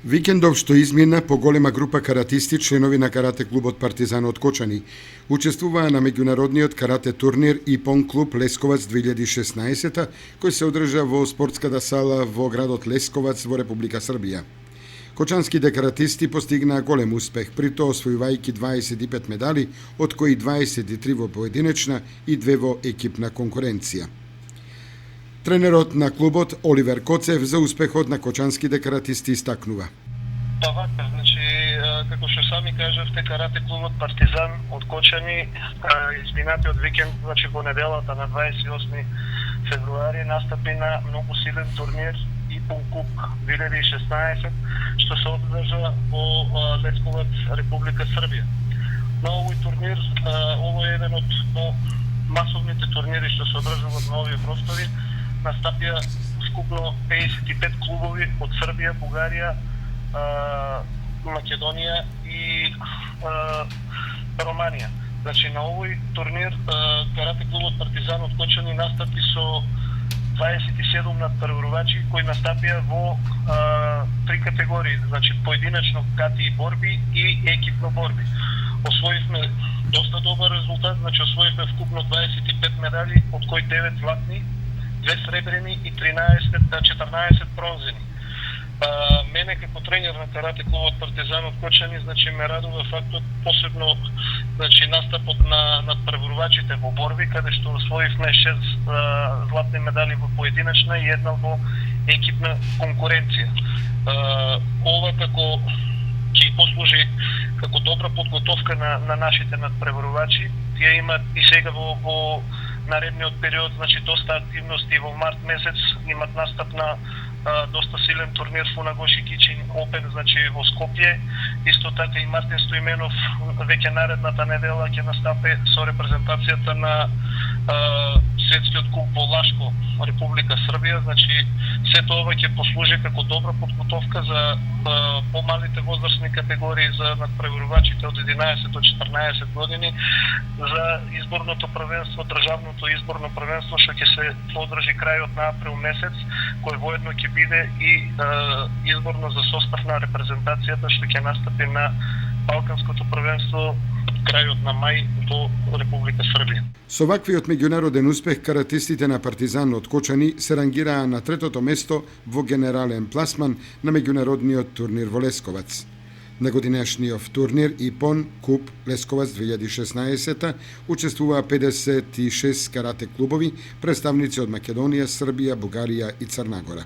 Викендов што измина поголема група каратисти, членови на карате клубот Партизан од Кочани, учествуваа на меѓународниот карате турнир ИПОН клуб Лесковац 2016, кој се одржа во спортската сала во градот Лесковац во Република Србија. Кочанските каратисти постигнаа голем успех, при тоа освојувајќи 25 медали, од кои 23 во поединечна и 2 во екипна конкуренција. Тренерот на клубот Оливер Коцев за успехот на кочанските каратисти истакнува. Па вака, значи, како што сами кажавте, карате клубот Партизан од Кочани изминатиот викенд, значи во неделата на 28 февруари настапи на многу силен турнир ИПОН Куп 2016, што се одржа во Лесковац, Република Србија. На овој турнир, ово е еден од масовните турнири што се одржуваат на овие простори, настапија скупно 55 клубови од Србија, Бугарија, Македонија и Романија. Значи на овој турнир карате клубот Партизан од Кочани настапи со 27 надпреварувачи кои настапија во три категории, значи поединечно кати и борби и екипно борби. Освоивме доста добар резултат, значи освоивме вкупно 25 медали, од кои 9 златни, 2 сребрени и 14 бронзени. Мене како тренер на карате клубот Партизан од Кочани, значи ме радува фактот посебно, значи настапот на надпреварувачите во борби, каде што освоивме 6 златни медали во поединечна и една во екипна конкуренција. Ова како ќе послужи како добра подготовка на нашите надпреварувачи. Тие имаат и сега во наредниот период, значи доста активности во март месец, имат настап на доста силен турнир Фунагоши Кичин Опен, значи во Скопје. Исто така и Мартин Стоименов веќе наредната недела ќе настапи со репрезентацијата на светскиот куп во Лашко, Република Србија. Значи сето ова ќе послужи како добра подготовка за помалите возрастни категории, за надпреварувачите од 11 до 14 години, за изборното првенство, државното изборно првенство што ќе се одржи крајот на април месец, кој воедно ќе биде и изборно за состав на репрезентацијата што ќе настапи на Балканското првенство крајот на мај до Република Србија. Со ваквиот меѓународен успех, каратистите на Партизан од Кочани се рангираа на третото место во генерален пласман на меѓународниот турнир во Лесковац. На годинешниот турнир ИПОН Куп Лесковац 2016 учествуваа 56 карате клубови, представници од Македонија, Србија, Бугарија и Црна Гора.